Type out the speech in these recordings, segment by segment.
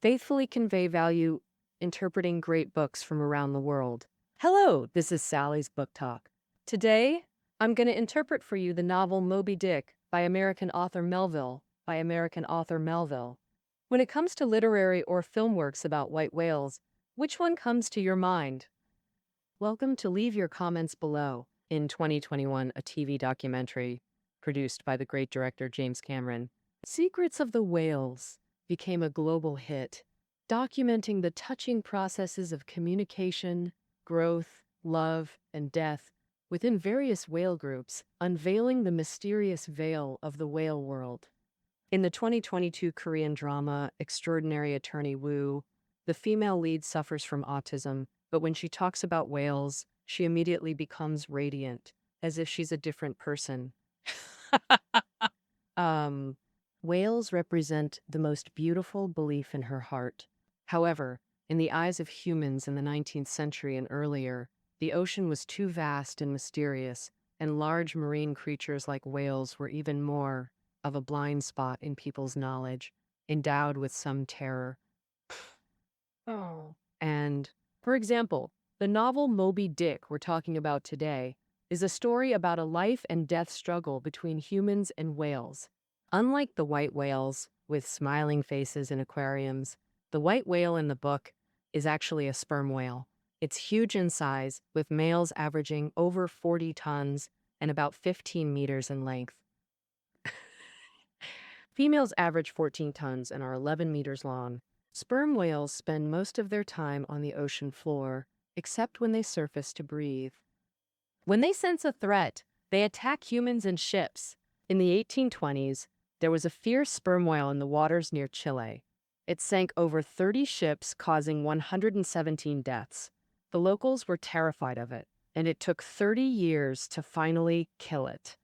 faithfully convey value interpreting great books from around the world. Hello, this is Sally's Book Talk. Today, I'm going to interpret for you the novel Moby Dick by American author Melville. When it comes to literary or film works about white whales, which one comes to your mind? Welcome to leave your comments below. In 2021, a TV documentary produced by the great director James Cameron, Secrets of the Whales, became a global hit, documenting the touching processes of communication, growth, love, and death within various whale groups, unveiling the mysterious veil of the whale world. In the 2022 Korean drama Extraordinary Attorney Woo, the female lead suffers from autism, but when she talks about whales, she immediately becomes radiant, as if she's a different person. um, Whales represent the most beautiful belief in her heart. However, in the eyes of humans in the 19th century and earlier, the ocean was too vast and mysterious, and large marine creatures like whales were even more of a blind spot in people's knowledge, endowed with some terror. Oh. And, for example, the novel Moby Dick we're talking about today is a story about a life and death struggle between humans and whales. Unlike the white whales with smiling faces in aquariums, the white whale in the book is actually a sperm whale. It's huge in size, with males averaging over 40 tons and about 15 meters in length. Females average 14 tons and are 11 meters long. Sperm whales spend most of their time on the ocean floor, except when they surface to breathe. When they sense a threat, they attack humans and ships. In the 1820s, there was a fierce sperm whale in the waters near Chile. It sank over 30 ships, causing 117 deaths. The locals were terrified of it, and it took 30 years to finally kill it.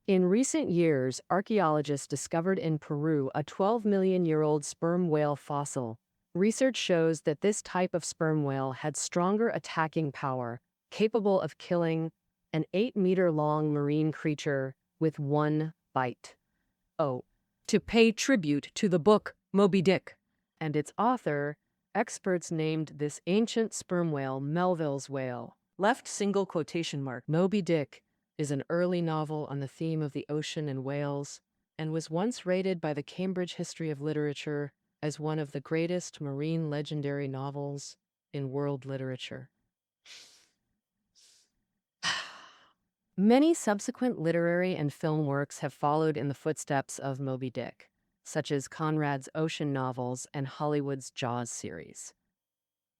In recent years, archaeologists discovered in Peru a 12-million-year-old sperm whale fossil. Research shows that this type of sperm whale had stronger attacking power, capable of killing an 8-meter-long marine creature with one bite. Oh, to pay tribute to the book Moby Dick and its author, experts named this ancient sperm whale Melville's whale. Left single quotation mark. Moby Dick is an early novel on the theme of the ocean and whales, and was once rated by the Cambridge History of Literature as one of the greatest marine legendary novels in world literature. Many subsequent literary and film works have followed in the footsteps of Moby Dick, such as Conrad's ocean novels and Hollywood's Jaws series.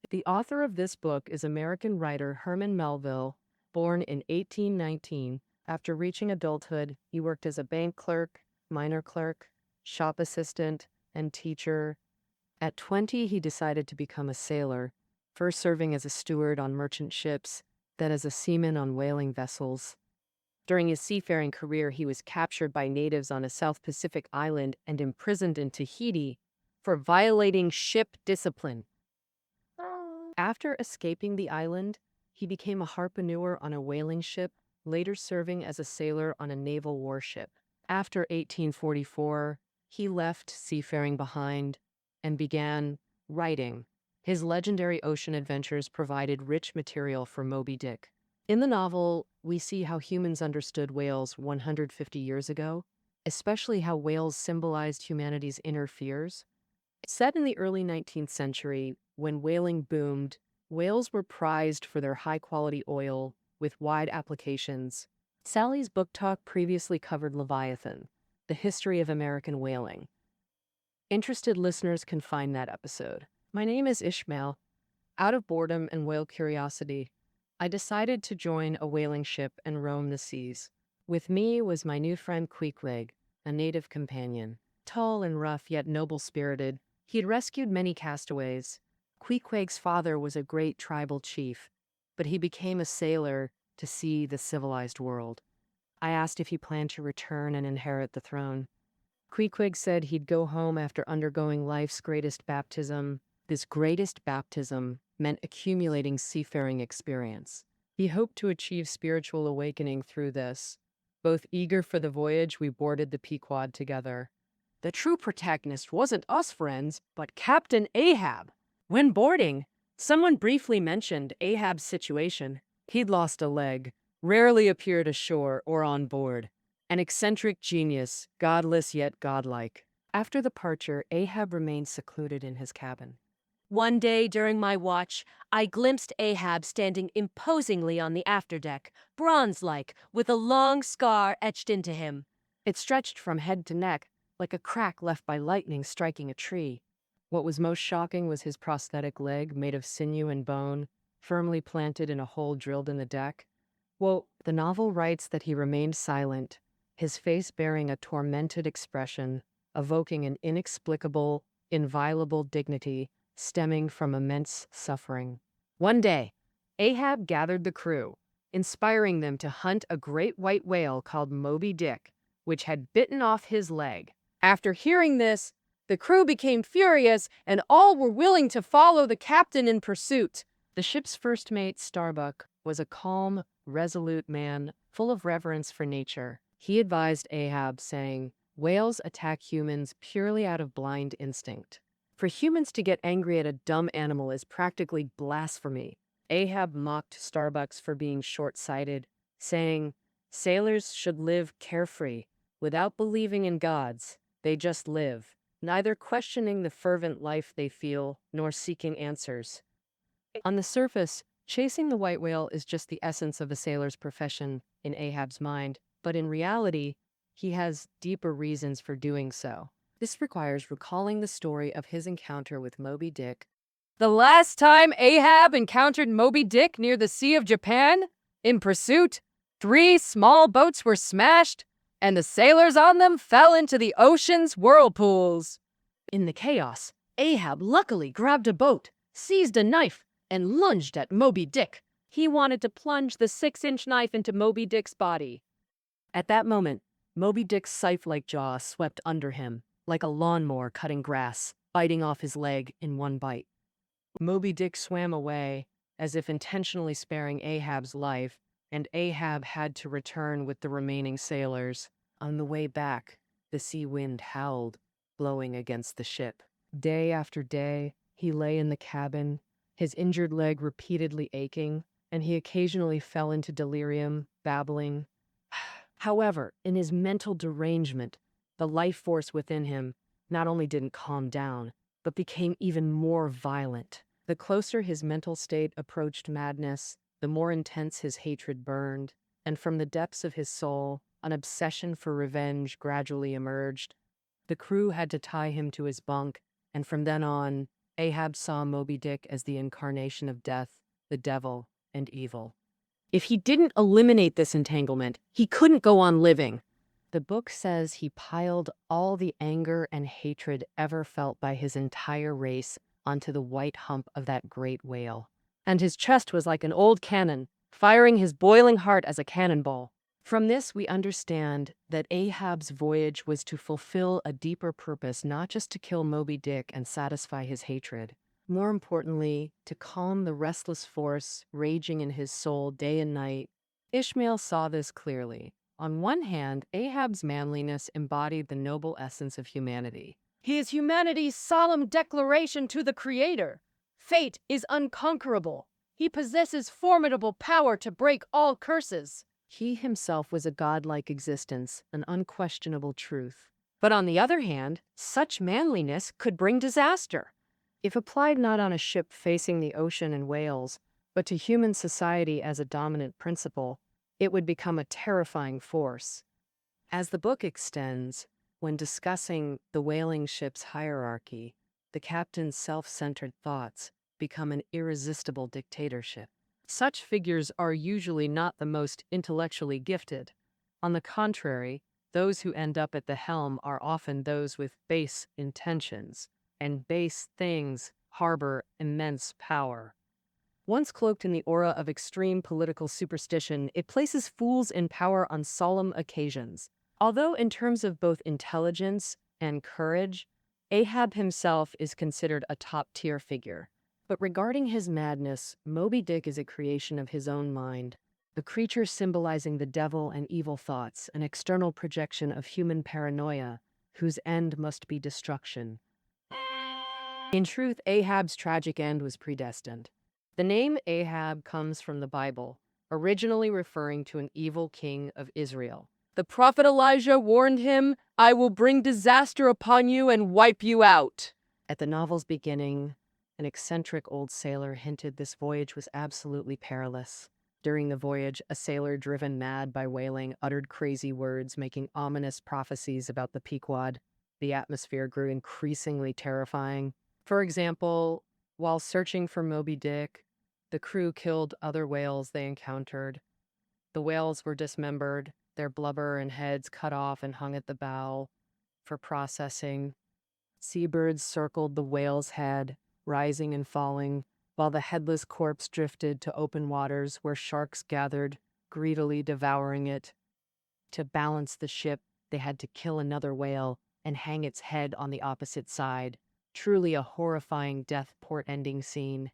The author of this book is American writer Herman Melville. Born in 1819, after reaching adulthood, he worked as a bank clerk, minor clerk, shop assistant, and teacher. At 20, he decided to become a sailor, first serving as a steward on merchant ships, then as a seaman on whaling vessels. During his seafaring career, he was captured by natives on a South Pacific island and imprisoned in Tahiti for violating ship discipline. After escaping the island, he became a harpooner on a whaling ship, later serving as a sailor on a naval warship. After 1844, he left seafaring behind and began writing. His legendary ocean adventures provided rich material for Moby Dick. In the novel, we see how humans understood whales 150 years ago, especially how whales symbolized humanity's inner fears. Set in the early 19th century, when whaling boomed, whales were prized for their high-quality oil with wide applications. Sally's Book Talk previously covered Leviathan, the history of American whaling. Interested listeners can find that episode. My name is Ishmael. Out of boredom and whale curiosity, I decided to join a whaling ship and roam the seas. With me was my new friend Queequeg, a native companion. Tall and rough, yet noble-spirited, he had rescued many castaways. Queequeg's father was a great tribal chief, but he became a sailor to see the civilized world. I asked if he planned to return and inherit the throne. Queequeg said he'd go home after undergoing life's greatest baptism. This greatest baptism meant accumulating seafaring experience. He hoped to achieve spiritual awakening through this. Both eager for the voyage, we boarded the Pequod together. The true protagonist wasn't us friends, but Captain Ahab. When boarding, someone briefly mentioned Ahab's situation. He'd lost a leg, rarely appeared ashore or on board. An eccentric genius, godless yet godlike. After the departure, Ahab remained secluded in his cabin. One day during my watch, I glimpsed Ahab standing imposingly on the afterdeck, bronze-like, with a long scar etched into him. It stretched from head to neck, like a crack left by lightning striking a tree. What was most shocking was his prosthetic leg, made of sinew and bone, firmly planted in a hole drilled in the deck. Well, the novel writes that he remained silent, his face bearing a tormented expression, evoking an inexplicable, inviolable dignity stemming from immense suffering. One day, Ahab gathered the crew, inspiring them to hunt a great white whale called Moby Dick, which had bitten off his leg. After hearing this, the crew became furious and all were willing to follow the captain in pursuit. The ship's first mate, Starbuck, was a calm, resolute man, full of reverence for nature. He advised Ahab, saying, "Whales attack humans purely out of blind instinct. For humans to get angry at a dumb animal is practically blasphemy." Ahab mocked Starbucks for being short-sighted, saying, "Sailors should live carefree, without believing in gods. They just live, neither questioning the fervent life they feel, nor seeking answers." On the surface, chasing the white whale is just the essence of a sailor's profession in Ahab's mind, but in reality, he has deeper reasons for doing so. This requires recalling the story of his encounter with Moby Dick. The last time Ahab encountered Moby Dick near the Sea of Japan, in pursuit, 3 small boats were smashed, and the sailors on them fell into the ocean's whirlpools. In the chaos, Ahab luckily grabbed a boat, seized a knife, and lunged at Moby Dick. He wanted to plunge the 6-inch knife into Moby Dick's body. At that moment, Moby Dick's scythe-like jaw swept under him, like a lawnmower cutting grass, biting off his leg in one bite. Moby Dick swam away, as if intentionally sparing Ahab's life, and Ahab had to return with the remaining sailors. On the way back, the sea wind howled, blowing against the ship. Day after day, he lay in the cabin, his injured leg repeatedly aching, and he occasionally fell into delirium, babbling. However, in his mental derangement, the life force within him not only didn't calm down, but became even more violent. The closer his mental state approached madness, the more intense his hatred burned, and from the depths of his soul, an obsession for revenge gradually emerged. The crew had to tie him to his bunk, and from then on, Ahab saw Moby Dick as the incarnation of death, the devil, and evil. If he didn't eliminate this entanglement, he couldn't go on living. The book says he piled all the anger and hatred ever felt by his entire race onto the white hump of that great whale. And his chest was like an old cannon, firing his boiling heart as a cannonball. From this, we understand that Ahab's voyage was to fulfill a deeper purpose, not just to kill Moby Dick and satisfy his hatred. More importantly, to calm the restless force raging in his soul day and night. Ishmael saw this clearly. On one hand, Ahab's manliness embodied the noble essence of humanity. He is humanity's solemn declaration to the Creator. Fate is unconquerable. He possesses formidable power to break all curses. He himself was a godlike existence, an unquestionable truth. But on the other hand, such manliness could bring disaster. If applied not on a ship facing the ocean and whales, but to human society as a dominant principle, it would become a terrifying force. As the book extends, when discussing the whaling ship's hierarchy, the captain's self-centered thoughts become an irresistible dictatorship. Such figures are usually not the most intellectually gifted. On the contrary, those who end up at the helm are often those with base intentions, and base things harbor immense power. Once cloaked in the aura of extreme political superstition, it places fools in power on solemn occasions. Although in terms of both intelligence and courage, Ahab himself is considered a top-tier figure. But regarding his madness, Moby Dick is a creation of his own mind. The creature symbolizing the devil and evil thoughts, an external projection of human paranoia, whose end must be destruction. In truth, Ahab's tragic end was predestined. The name Ahab comes from the Bible, originally referring to an evil king of Israel. The prophet Elijah warned him, "I will bring disaster upon you and wipe you out." At the novel's beginning, an eccentric old sailor hinted this voyage was absolutely perilous. During the voyage, a sailor driven mad by whaling uttered crazy words, making ominous prophecies about the Pequod. The atmosphere grew increasingly terrifying. For example, while searching for Moby Dick, the crew killed other whales they encountered. The whales were dismembered, their blubber and heads cut off and hung at the bow for processing. Seabirds circled the whale's head, rising and falling, while the headless corpse drifted to open waters where sharks gathered, greedily devouring it. To balance the ship, they had to kill another whale and hang its head on the opposite side. Truly a horrifying death port-ending scene.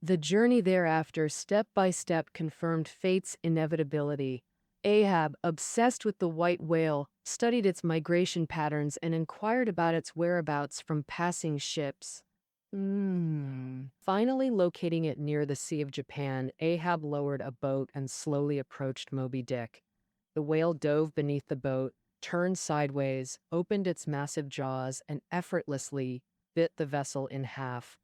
The journey thereafter, step by step, confirmed fate's inevitability. Ahab, obsessed with the white whale, studied its migration patterns and inquired about its whereabouts from passing ships. Finally locating it near the Sea of Japan, Ahab lowered a boat and slowly approached Moby Dick. The whale dove beneath the boat, turned sideways, opened its massive jaws, and effortlessly bit the vessel in half.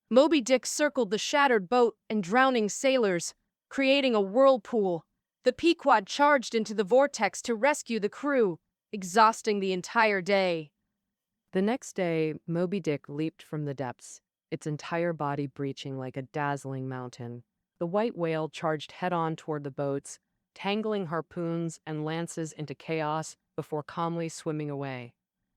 Moby Dick circled the shattered boat and drowning sailors, creating a whirlpool. The Pequod charged into the vortex to rescue the crew, exhausting the entire day. The next day, Moby Dick leaped from the depths, its entire body breaching like a dazzling mountain. The white whale charged head-on toward the boats, tangling harpoons and lances into chaos before calmly swimming away.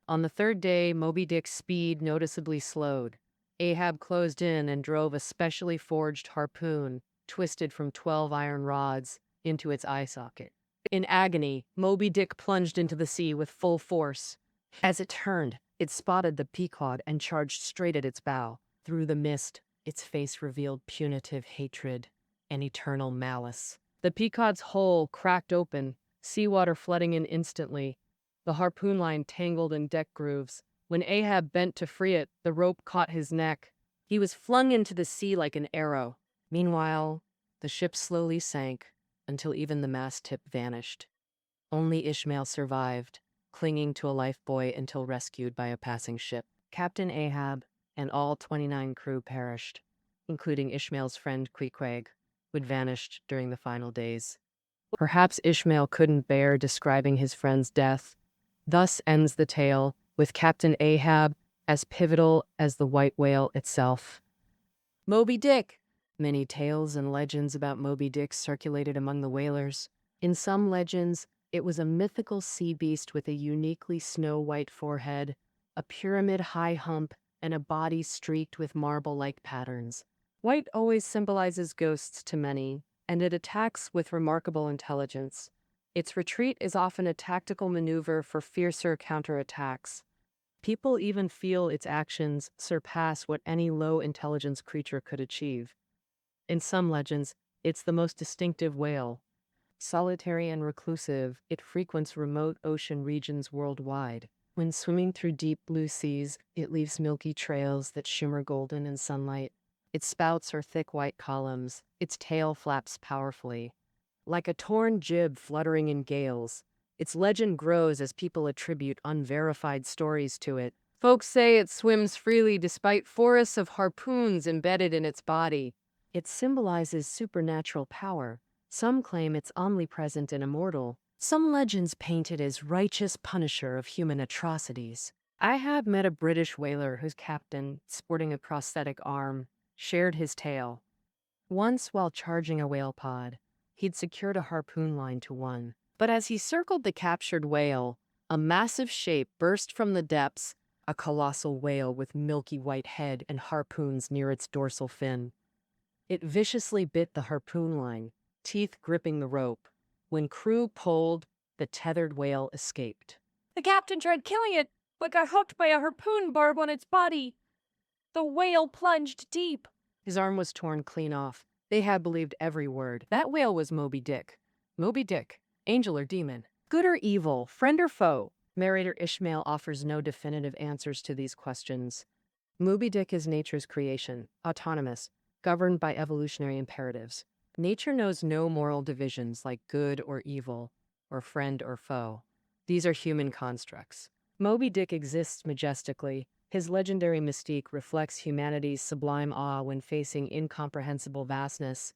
On the third day, Moby Dick's speed noticeably slowed. Ahab closed in and drove a specially forged harpoon, twisted from 12 iron rods, into its eye socket. In agony, Moby Dick plunged into the sea with full force. As it turned, it spotted the Pequod and charged straight at its bow. Through the mist, its face revealed punitive hatred and eternal malice. The Pequod's hull cracked open, seawater flooding in instantly. The harpoon line tangled in deck grooves. When Ahab bent to free it, the rope caught his neck. He was flung into the sea like an arrow. Meanwhile, the ship slowly sank until even the mast tip vanished. Only Ishmael survived, clinging to a lifebuoy until rescued by a passing ship. Captain Ahab and all 29 crew perished, including Ishmael's friend Queequeg, who had vanished during the final days. Perhaps Ishmael couldn't bear describing his friend's death. Thus ends the tale, with Captain Ahab as pivotal as the white whale itself. Moby Dick. Many tales and legends about Moby Dick circulated among the whalers. In some legends, it was a mythical sea beast with a uniquely snow-white forehead, a pyramid-high hump, and a body streaked with marble-like patterns. White always symbolizes ghosts to many, and it attacks with remarkable intelligence. Its retreat is often a tactical maneuver for fiercer counterattacks. People even feel its actions surpass what any low-intelligence creature could achieve. In some legends, it's the most distinctive whale. Solitary and reclusive, it frequents remote ocean regions worldwide. When swimming through deep blue seas, it leaves milky trails that shimmer golden in sunlight. Its spouts are thick white columns. Its tail flaps powerfully. Like a torn jib fluttering in gales, its legend grows as people attribute unverified stories to it. Folks say it swims freely despite forests of harpoons embedded in its body. It symbolizes supernatural power. Some claim it's omnipresent and immortal. Some legends paint it as righteous punisher of human atrocities. I have met a British whaler whose captain, sporting a prosthetic arm, shared his tale. Once, while charging a whale pod, he'd secured a harpoon line to one. But as he circled the captured whale, a massive shape burst from the depths, a colossal whale with milky white head and harpoons near its dorsal fin. It viciously bit the harpoon line, teeth gripping the rope. When crew pulled, the tethered whale escaped. The captain tried killing it, but got hooked by a harpoon barb on its body. The whale plunged deep. His arm was torn clean off. They had believed every word. That whale was Moby Dick. Moby Dick, angel or demon, good or evil, friend or foe. Narrator Ishmael offers no definitive answers to these questions. Moby Dick is nature's creation, autonomous, governed by evolutionary imperatives. Nature knows no moral divisions like good or evil, or friend or foe. These are human constructs. Moby Dick exists majestically. His legendary mystique reflects humanity's sublime awe when facing incomprehensible vastness.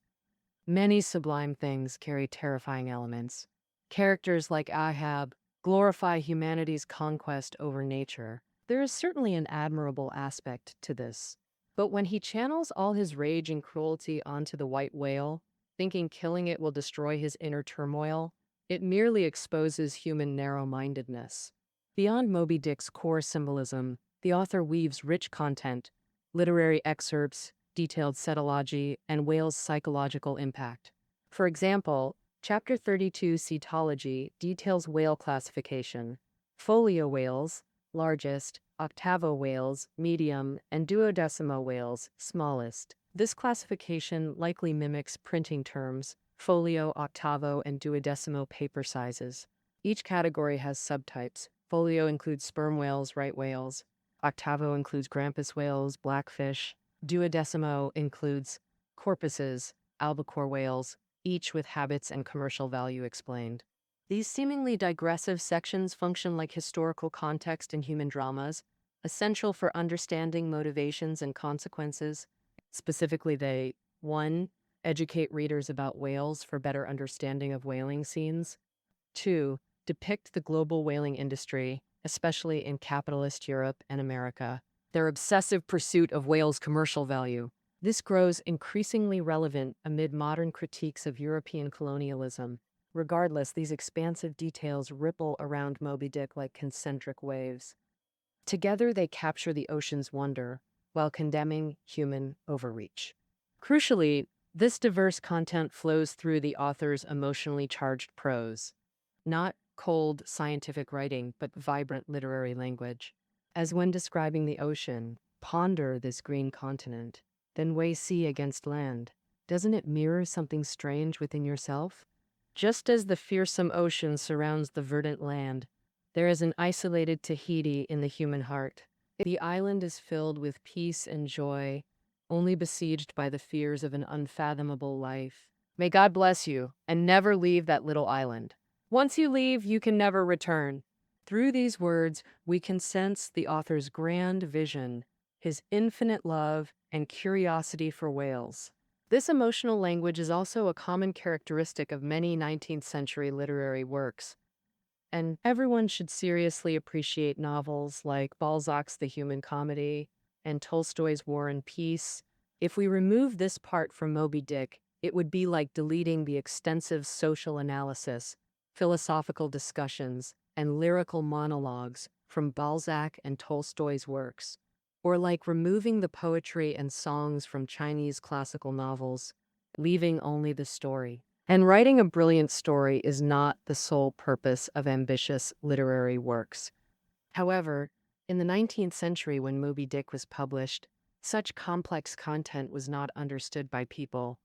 Many sublime things carry terrifying elements. Characters like Ahab glorify humanity's conquest over nature. There is certainly an admirable aspect to this. But when he channels all his rage and cruelty onto the white whale, thinking killing it will destroy his inner turmoil, it merely exposes human narrow-mindedness. Beyond Moby Dick's core symbolism, the author weaves rich content, literary excerpts, detailed cetology, and whales' psychological impact. For example, Chapter 32, Cetology, details whale classification. Folio whales, largest, octavo whales, medium, and duodecimo whales, smallest. This classification likely mimics printing terms, folio, octavo, and duodecimo paper sizes. Each category has subtypes. Folio includes sperm whales, right whales. Octavo includes grampus whales, blackfish. Duodecimo includes corpuses, albacore whales, each with habits and commercial value explained. These seemingly digressive sections function like historical context in human dramas, essential for understanding motivations and consequences. Specifically, they 1. Educate readers about whales for better understanding of whaling scenes. 2. Depict the global whaling industry, especially in capitalist Europe and America, their obsessive pursuit of whales' commercial value. This grows increasingly relevant amid modern critiques of European colonialism. Regardless, these expansive details ripple around Moby Dick like concentric waves. Together, they capture the ocean's wonder while condemning human overreach. Crucially, this diverse content flows through the author's emotionally charged prose, not cold scientific writing, but vibrant literary language. As when describing the ocean, ponder this green continent, then weigh sea against land. Doesn't it mirror something strange within yourself? Just as the fearsome ocean surrounds the verdant land, there is an isolated Tahiti in the human heart. The island is filled with peace and joy, only besieged by the fears of an unfathomable life. May God bless you, and never leave that little island. Once you leave, you can never return. Through these words, we can sense the author's grand vision, his infinite love and curiosity for whales. This emotional language is also a common characteristic of many 19th century literary works, and everyone should seriously appreciate novels like Balzac's The Human Comedy and Tolstoy's War and Peace. If we remove this part from Moby Dick, it would be like deleting the extensive social analysis, philosophical discussions, and lyrical monologues from Balzac and Tolstoy's works, or like removing the poetry and songs from Chinese classical novels, leaving only the story. And writing a brilliant story is not the sole purpose of ambitious literary works. However, in the 19th century when Moby Dick was published, such complex content was not understood by people.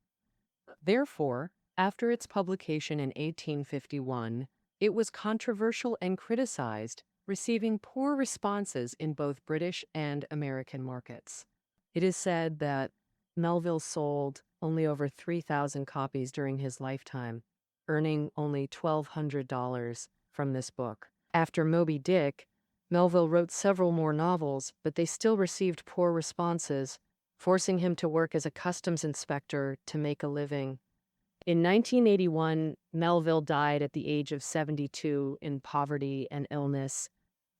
Therefore, after its publication in 1851, it was controversial and criticized, receiving poor responses in both British and American markets. It is said that Melville sold only over 3,000 copies during his lifetime, earning only $1,200 from this book. After Moby Dick, Melville wrote several more novels, but they still received poor responses, forcing him to work as a customs inspector to make a living. In 1981, Melville died at the age of 72 in poverty and illness.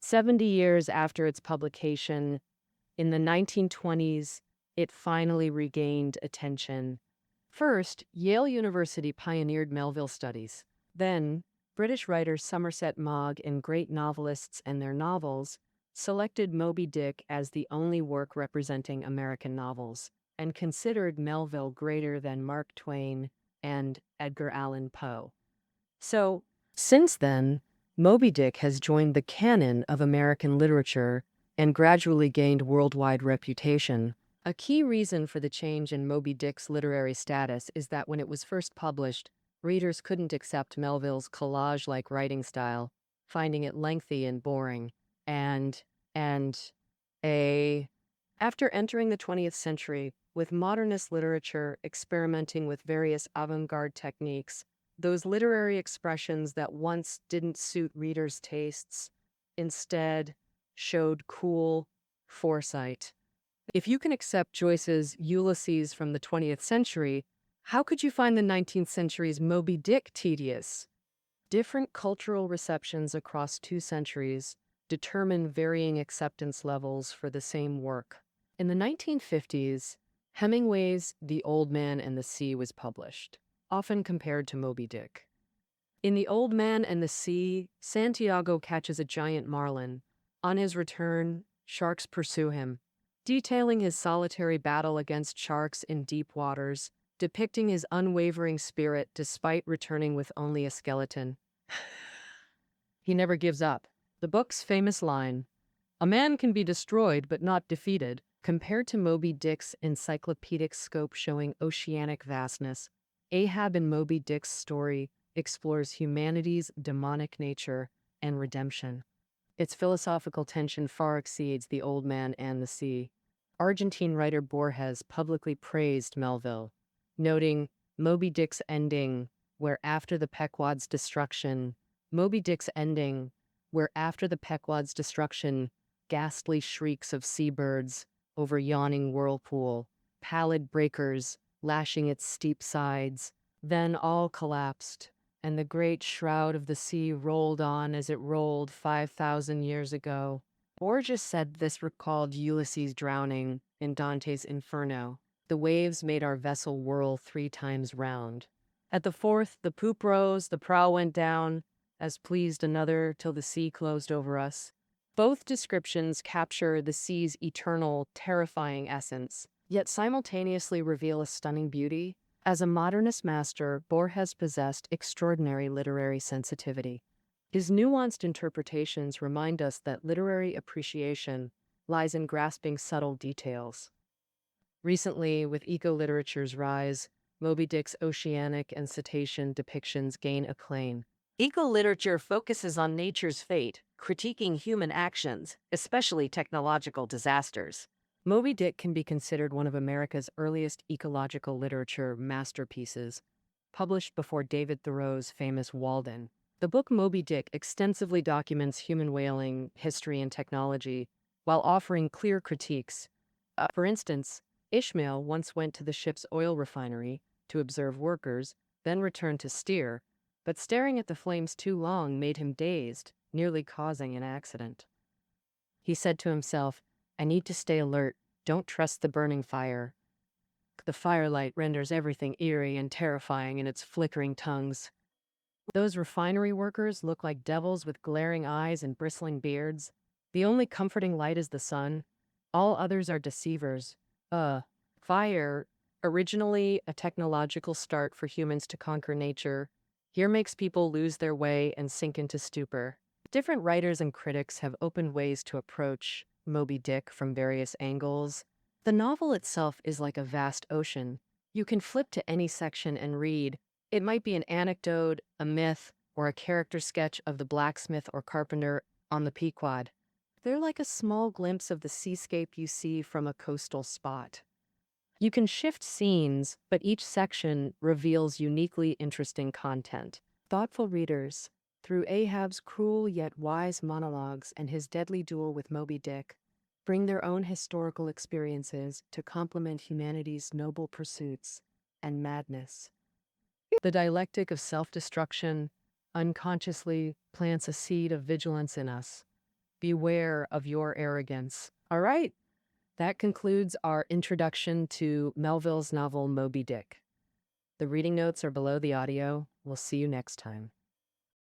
70 years after its publication, in the 1920s, it finally regained attention. First, Yale University pioneered Melville studies. Then, British writer Somerset Maugham and great novelists and their novels selected Moby Dick as the only work representing American novels, and considered Melville greater than Mark Twain and Edgar Allan Poe. So, since then, Moby Dick has joined the canon of American literature and gradually gained worldwide reputation. A key reason for the change in Moby Dick's literary status is that when it was first published, readers couldn't accept Melville's collage-like writing style. finding it lengthy and boring. And, and, a. After entering the 20th century, with modernist literature experimenting with various avant-garde techniques, those literary expressions that once didn't suit readers' tastes instead showed cool foresight. If you can accept Joyce's Ulysses from the 20th century, how could you find the 19th century's Moby Dick tedious? Different cultural receptions across 2 centuries determine varying acceptance levels for the same work. In the 1950s, Hemingway's The Old Man and the Sea was published, often compared to Moby Dick. In The Old Man and the Sea, Santiago catches a giant marlin. On his return, sharks pursue him, detailing his solitary battle against sharks in deep waters, depicting his unwavering spirit despite returning with only a skeleton. He never gives up. The book's famous line, "A man can be destroyed but not defeated," compared to Moby Dick's encyclopedic scope showing oceanic vastness, Ahab in Moby Dick's story explores humanity's demonic nature and redemption. Its philosophical tension far exceeds The Old Man and the Sea. Argentine writer Borges publicly praised Melville, noting Moby Dick's ending, where after the Pequod's destruction, ghastly shrieks of seabirds over yawning whirlpool, pallid breakers lashing its steep sides, then all collapsed, and the great shroud of the sea rolled on as it rolled 5,000 years ago. Borges said this recalled Ulysses drowning in Dante's Inferno. The waves made our vessel whirl 3 times round. At the fourth, the poop rose, the prow went down, as pleased another till the sea closed over us. Both descriptions capture the sea's eternal, terrifying essence, yet simultaneously reveal a stunning beauty. As a modernist master, Borges possessed extraordinary literary sensitivity. His nuanced interpretations remind us that literary appreciation lies in grasping subtle details. Recently, with eco-literature's rise, Moby Dick's oceanic and cetacean depictions gain acclaim. Eco-literature focuses on nature's fate, critiquing human actions, especially technological disasters. Moby Dick can be considered one of America's earliest ecological literature masterpieces, published before David Thoreau's famous Walden. The book Moby Dick extensively documents human whaling, history, and technology, while offering clear critiques. For instance, Ishmael once went to the ship's oil refinery to observe workers, then returned to steer, but staring at the flames too long made him dazed, nearly causing an accident. He said to himself, "I need to stay alert. Don't trust the burning fire. The firelight renders everything eerie and terrifying in its flickering tongues. Those refinery workers look like devils with glaring eyes and bristling beards. The only comforting light is the sun. All others are deceivers. Fire, originally a technological start for humans to conquer nature, here makes people lose their way and sink into stupor." Different writers and critics have opened ways to approach Moby Dick from various angles. The novel itself is like a vast ocean. You can flip to any section and read. It might be an anecdote, a myth, or a character sketch of the blacksmith or carpenter on the Pequod. They're like a small glimpse of the seascape you see from a coastal spot. You can shift scenes, but each section reveals uniquely interesting content. Thoughtful readers, through Ahab's cruel yet wise monologues and his deadly duel with Moby Dick, bring their own historical experiences to complement humanity's noble pursuits and madness. The dialectic of self-destruction unconsciously plants a seed of vigilance in us. Beware of your arrogance. All right, that concludes our introduction to Melville's novel Moby Dick. The reading notes are below the audio. We'll see you next time.